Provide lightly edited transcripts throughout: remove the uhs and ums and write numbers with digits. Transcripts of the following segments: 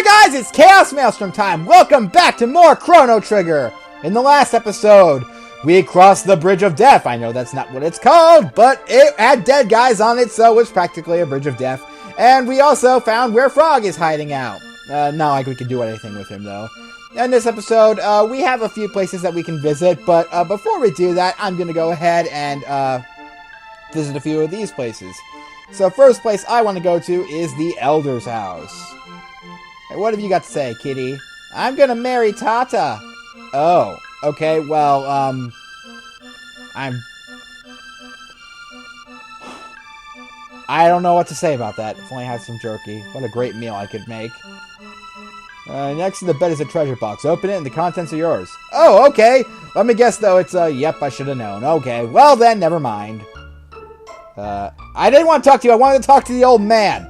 there, guys! It's ChaosMaelstrom time! Welcome back to more Chrono Trigger! In the last episode, we crossed the Bridge of Death. I know that's not what it's called, but it had dead guys on it, so it's practically a Bridge of Death. And we also found where Frog is hiding out. Not like we can do anything with him, though. In this episode, we have a few places that we can visit, but before we do that, I'm going to go ahead and visit a few of these places. So first place I want to go to is the Elder's house. Hey, what have you got to say, kitty? I'm gonna marry Tata. Oh, okay, well, I don't know what to say about that. If only I had some jerky. What a great meal I could make. Next to the bed is a treasure box. Open it and the contents are yours. Oh, okay. Let me guess, though. It's, yep, I should have known. Okay, well then, never mind. I didn't want to talk to you. I wanted to talk to the old man.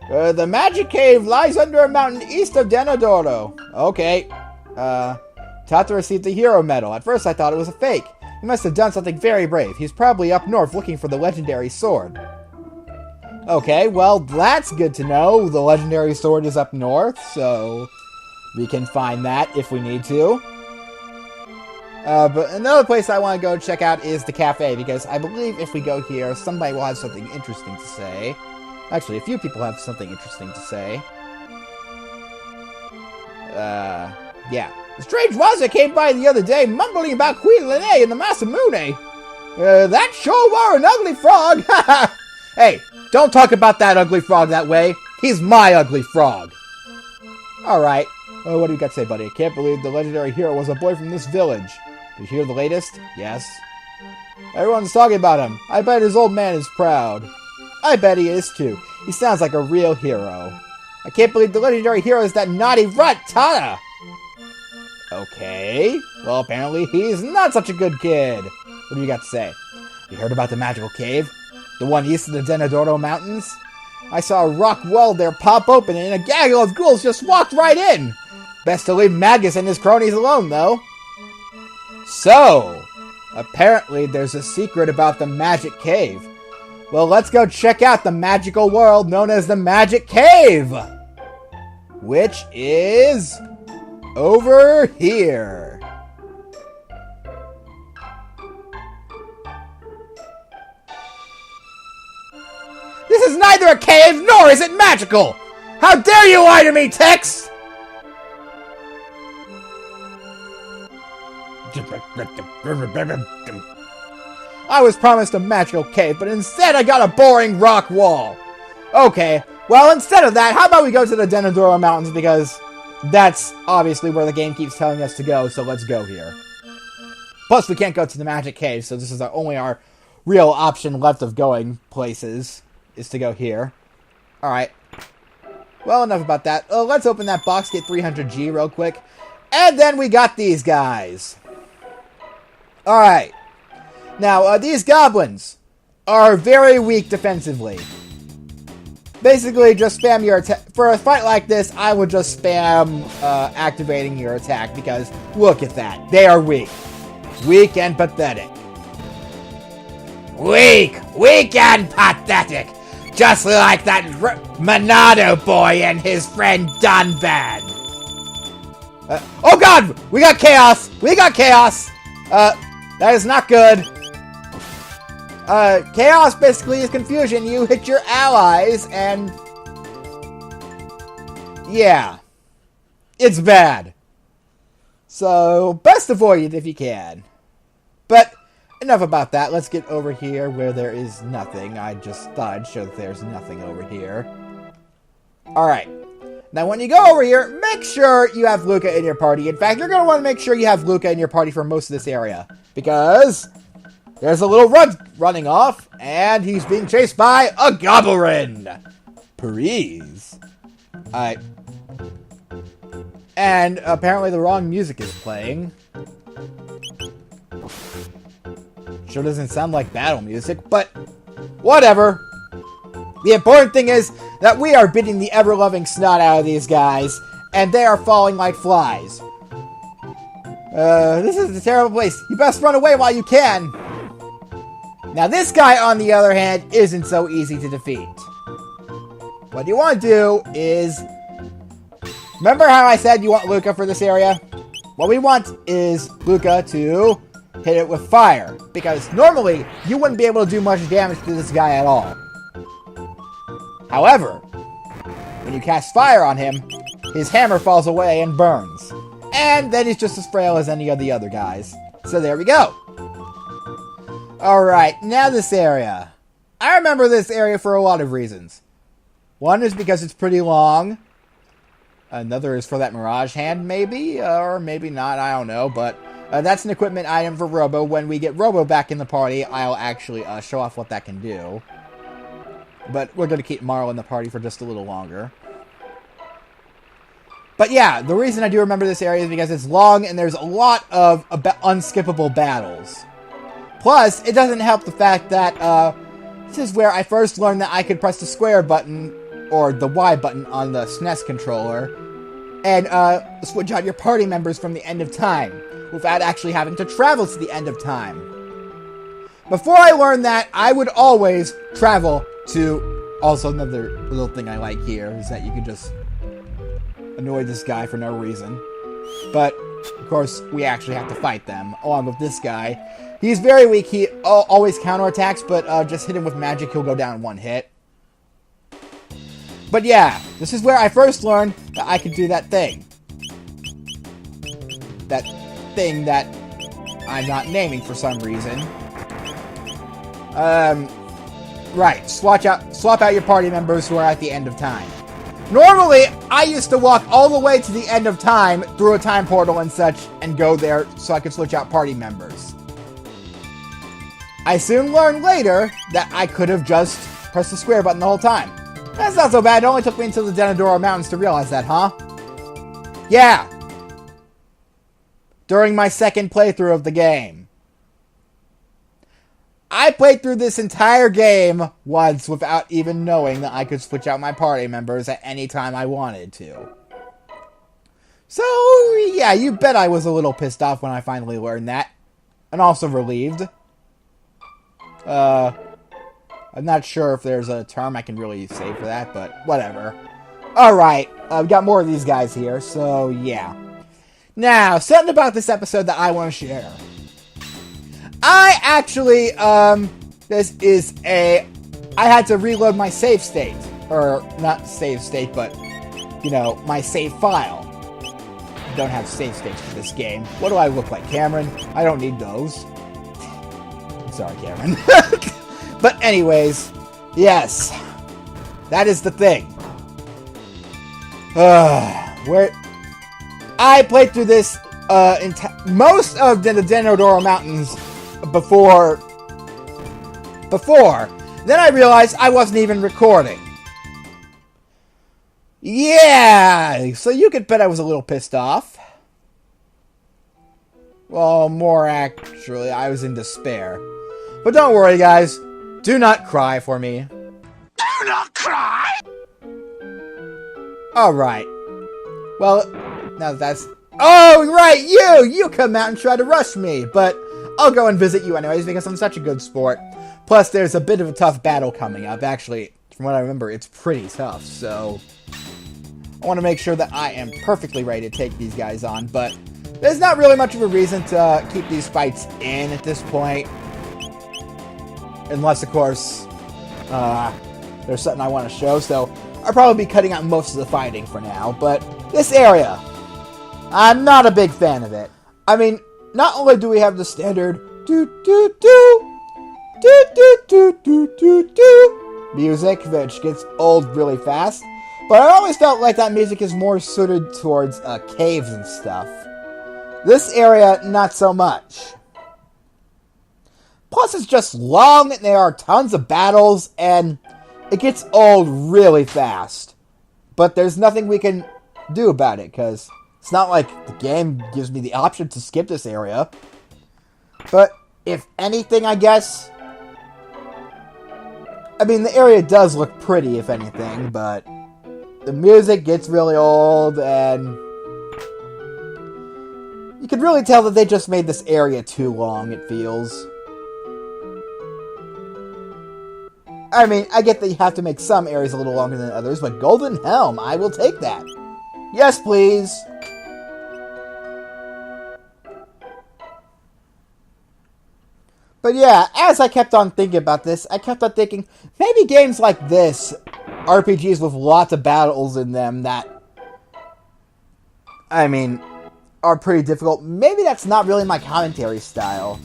The magic cave lies under a mountain east of Denadoro. Okay. Tata received the hero medal. At first I thought it was a fake. He must have done something very brave. He's probably up north looking for the legendary sword. Okay, well, that's good to know. The legendary sword is up north, so we can find that if we need to. But another place I want to go check out is the cafe, because I believe if we go here, somebody will have something interesting to say. Actually, a few people have something interesting to say. Yeah. The strange Waza came by the other day, mumbling about Queen Lene and the Masamune. That sure were an ugly frog! Hey, don't talk about that ugly frog that way. He's my ugly frog. Alright. What do you got to say, buddy? I can't believe the legendary hero was a boy from this village. Did you hear the latest? Yes. Everyone's talking about him. I bet his old man is proud. I bet he is too. He sounds like a real hero. I can't believe the legendary hero is that naughty rut, Tata! Okay. Well, apparently he's not such a good kid. What do you got to say? You heard about the magical cave? The one east of the Denadoro Mountains? I saw a rock wall there pop open and a gaggle of ghouls just walked right in. Best to leave Magus and his cronies alone, though. So, apparently there's a secret about the magic cave. Well, let's go check out the magical world known as the Magic Cave! Which is over here. This is neither a cave nor is it magical! How dare you lie to me, Tex! I was promised a magical cave, but instead I got a boring rock wall. Okay, well, instead of that, how about we go to the Denadoro Mountains, because that's obviously where the game keeps telling us to go, so let's go here. Plus, we can't go to the magic cave, so this is only our real option left of going places, is to go here. Alright. Well, enough about that. Let's open that box, get 300G real quick. And then we got these guys. Alright. Now, these goblins are very weak defensively. Basically, just spam your attack. For a fight like this, I would just spam activating your attack, because look at that. They are weak. Weak and pathetic. Weak! Weak and pathetic! Just like that Monado boy and his friend Dunban. Oh god! We got chaos! We got chaos! That is not good. Chaos basically is confusion. You hit your allies and... yeah. It's bad. So, best avoid it if you can. But, enough about that. Let's get over here where there is nothing. I just thought I'd show that there's nothing over here. Alright. Now, when you go over here, make sure you have Luca in your party. In fact, you're going to want to make sure you have Luca in your party for most of this area. Because there's a little running off, and he's being chased by a Goblin. Please. And apparently the wrong music is playing. Sure doesn't sound like battle music, but whatever. The important thing is that we are beating the ever-loving snot out of these guys, and they are falling like flies. This is a terrible place. You best run away while you can. Now this guy, on the other hand, isn't so easy to defeat. What you want to do is Remember how I said you want Luca for this area? What we want is Luca to hit it with fire, because normally you wouldn't be able to do much damage to this guy at all. However, when you cast fire on him, his hammer falls away and burns. And then he's just as frail as any of the other guys. So there we go. Alright, now this area. I remember this area for a lot of reasons. One is because it's pretty long. Another is for that Mirage Hand, maybe? Or maybe not, I don't know. But that's an equipment item for Robo. When we get Robo back in the party, I'll actually show off what that can do. But we're going to keep Marl in the party for just a little longer. But yeah, the reason I do remember this area is because it's long and there's a lot of unskippable battles. Plus, it doesn't help the fact that this is where I first learned that I could press the square button, or the Y button on the SNES controller, and switch out your party members from the end of time, without actually having to travel to the end of time. Before I learned that, I would always travel to... Also, another little thing I like here is that you can just annoy this guy for no reason. But, of course, we actually have to fight them, along with this guy. He's very weak. He always counterattacks, but just hit him with magic, he'll go down in one hit. But yeah, this is where I first learned that I could do that thing. That thing that I'm not naming for some reason. Right, swap out your party members who are at the end of time. Normally, I used to walk all the way to the end of time through a time portal and such, and go there so I could switch out party members. I soon learned later that I could have just pressed the square button the whole time. That's not so bad. It only took me until the Denadoro Mountains to realize that, huh? Yeah. During my second playthrough of the game. I played through this entire game once without even knowing that I could switch out my party members at any time I wanted to. So, yeah, you bet I was a little pissed off when I finally learned that. And also relieved. I'm not sure if there's a term I can really say for that, but whatever. Alright, I've got more of these guys here, so yeah. Now, something about this episode that I want to share. I actually, I had to reload my save state. Or, not save state, but, you know, my save file. I don't have save states for this game. What do I look like, Cameron? I don't need those. Sorry, Cameron. But anyways, yes. That is the thing. Where I played through this most of the Denodoro Mountains before. Then I realized I wasn't even recording. Yeah, so you could bet I was a little pissed off. Well, more actually, I was in despair. But don't worry, guys. Do not cry for me. Do not cry! Alright. Well, now that's... Oh, right, you come out and try to rush me, but I'll go and visit you anyways because I'm such a good sport. Plus, there's a bit of a tough battle coming up. Actually, from what I remember, it's pretty tough, so... I want to make sure that I am perfectly ready to take these guys on, but there's not really much of a reason to keep these fights in at this point. Unless, of course, there's something I want to show, so I'll probably be cutting out most of the fighting for now, but this area, I'm not a big fan of it. I mean, not only do we have the standard music, which gets old really fast, but I always felt like that music is more suited towards caves and stuff. This area, not so much. Plus, it's just long, and there are tons of battles, and it gets old really fast. But there's nothing we can do about it, because it's not like the game gives me the option to skip this area. But, if anything, I guess... I mean, the area does look pretty, if anything, but... the music gets really old, and... you can really tell that they just made this area too long, it feels. I mean, I get that you have to make some areas a little longer than others, but Golden Helm, I will take that. Yes, please. But yeah, as I kept on thinking about this, I kept on thinking, maybe games like this, RPGs with lots of battles in them that, I mean, are pretty difficult. Maybe that's not really my commentary style.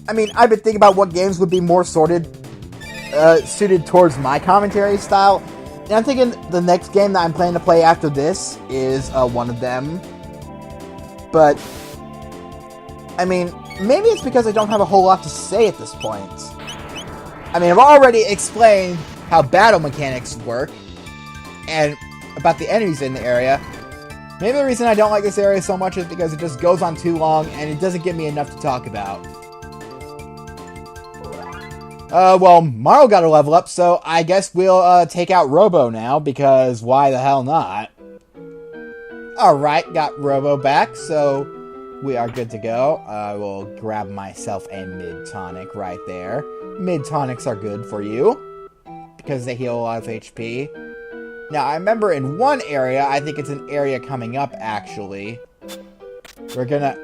I mean, I've been thinking about what games would be more suited towards my commentary style. And I'm thinking the next game that I'm planning to play after this is one of them. But, I mean, maybe it's because I don't have a whole lot to say at this point. I mean, I've already explained how battle mechanics work, and about the enemies in the area. Maybe the reason I don't like this area so much is because it just goes on too long, and it doesn't give me enough to talk about. Well, Mario got a level up, so I guess we'll take out Robo now, because why the hell not? Alright, got Robo back, so we are good to go. I will grab myself a mid-tonic right there. Mid-tonics are good for you, because they heal a lot of HP. Now, I remember in one area, I think it's an area coming up, actually, we're gonna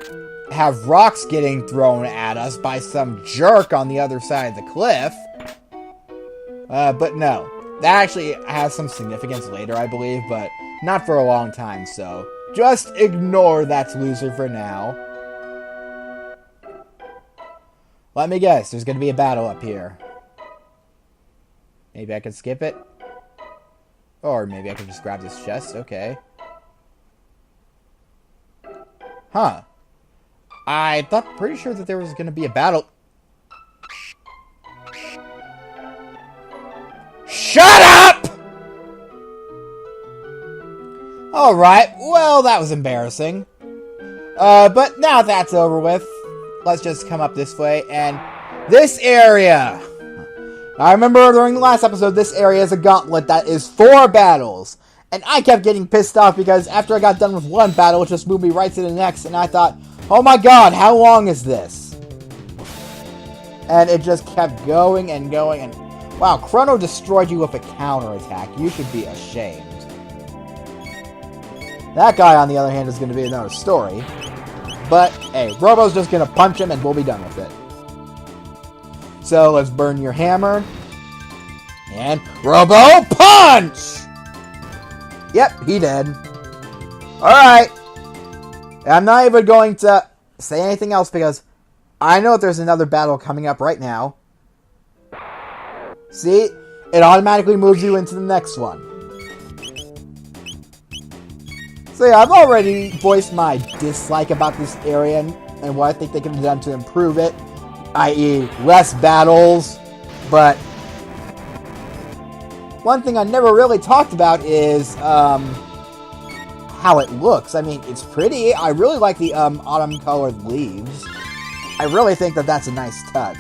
have rocks getting thrown at us by some jerk on the other side of the cliff. But no. That actually has some significance later, I believe, but not for a long time, so just ignore that loser for now. Let me guess, there's gonna be a battle up here. Maybe I can skip it? Or maybe I can just grab this chest, okay. Huh. I thought pretty sure that there was going to be a battle. Shut up! Alright, well, that was embarrassing. But now that's over with, let's just come up this way, and this area! I remember during the last episode, this area is a gauntlet that is 4 battles. And I kept getting pissed off because after I got done with one battle, it just moved me right to the next, and I thought, oh my god, how long is this? And it just kept going and going, and wow, Chrono destroyed you with a counterattack. You should be ashamed. That guy, on the other hand, is going to be another story. But, hey, Robo's just going to punch him and we'll be done with it. So, let's burn your hammer. And, Robo, punch! Yep, he did. Alright. I'm not even going to say anything else because I know that there's another battle coming up right now. See? It automatically moves you into the next one. So yeah, I've already voiced my dislike about this area and what I think they could have done to improve it. I.e., less battles. But one thing I never really talked about is how it looks. I mean, it's pretty. I really like the autumn-colored leaves. I really think that that's a nice touch.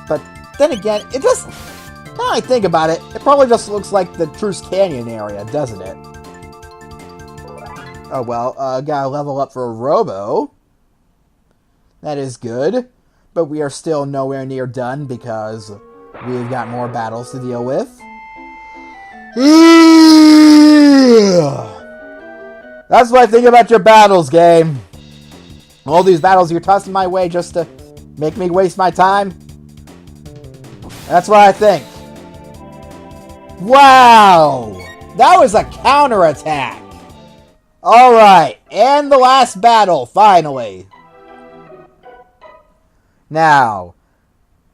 But then again, it just... Now I think about it, it probably just looks like the Truce Canyon area, doesn't it? Oh well, gotta level up for a Robo. That is good. But we are still nowhere near done because we've got more battles to deal with. That's what I think about your battles, game. All these battles you're tossing my way just to make me waste my time. That's what I think. Wow! That was a counterattack! Alright, and the last battle, finally. Now,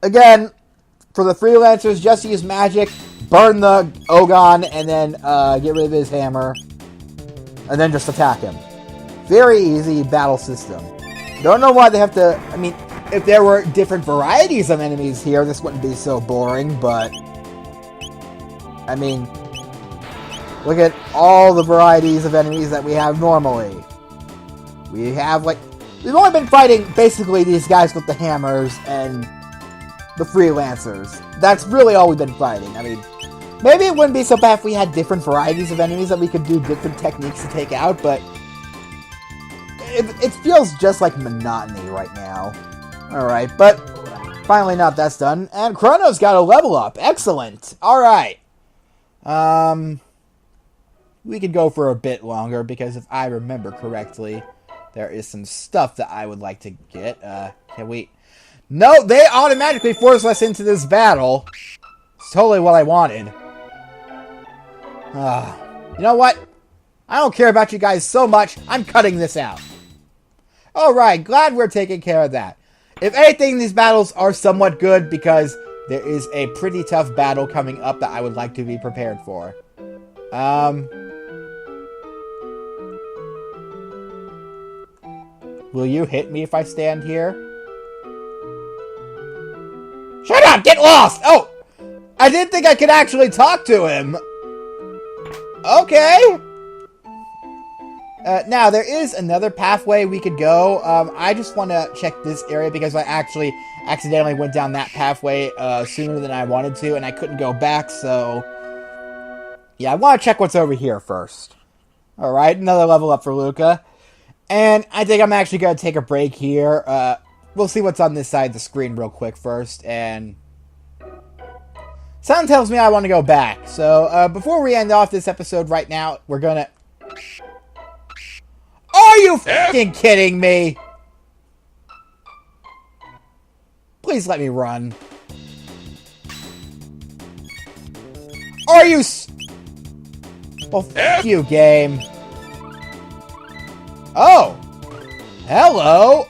again, for the freelancers, just use magic, burn the Ogon, and then get rid of his hammer, and then just attack him. Very easy battle system. Don't know why they have to... I mean, if there were different varieties of enemies here, this wouldn't be so boring, but... I mean, look at all the varieties of enemies that we have normally. We have, like... We've only been fighting, basically, these guys with the hammers and the freelancers. That's really all we've been fighting. I mean, maybe it wouldn't be so bad if we had different varieties of enemies that we could do different techniques to take out, but... It feels just like monotony right now. Alright, but finally now that's done. And Chrono's got a level up. Excellent. Alright. we could go for a bit longer, because if I remember correctly, there is some stuff that I would like to get. Can we... No, they automatically force us into this battle. It's totally what I wanted. You know what? I don't care about you guys so much. I'm cutting this out. Alright, glad we're taking care of that. If anything, these battles are somewhat good because there is a pretty tough battle coming up that I would like to be prepared for. Will you hit me if I stand here? Shut up! Get lost! Oh! I didn't think I could actually talk to him. Okay. Now, there is another pathway we could go. I just want to check this area because I actually accidentally went down that pathway sooner than I wanted to, and I couldn't go back, so... Yeah, I want to check what's over here first. Alright, another level up for Luca. And I think I'm actually going to take a break here. We'll see what's on this side of the screen real quick first, and... Something tells me I want to go back. So, before we end off this episode right now, we're gonna... Are you f***ing kidding me? Please let me run. Are you Oh, f*** you, game. Oh! Hello!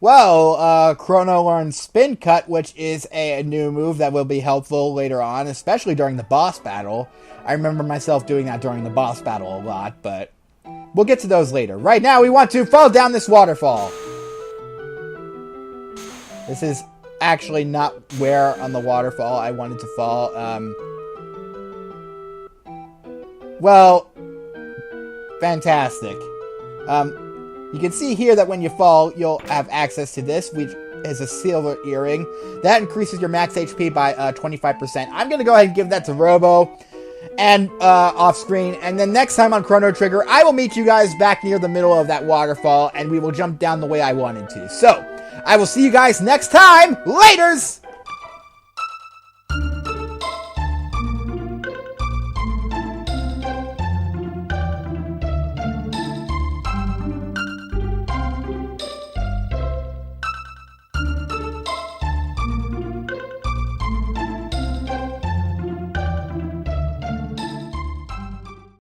Well, Chrono learned Spin Cut, which is a new move that will be helpful later on, especially during the boss battle. I remember myself doing that during the boss battle a lot, but we'll get to those later. Right now, we want to fall down this waterfall. This is actually not where on the waterfall I wanted to fall. Well, fantastic. You can see here that when you fall, you'll have access to this, which is a silver earring. That increases your max HP by 25%. I'm going to go ahead and give that to Robo and off screen. And then next time on Chrono Trigger, I will meet you guys back near the middle of that waterfall, and we will jump down the way I wanted to. So, I will see you guys next time. Laters!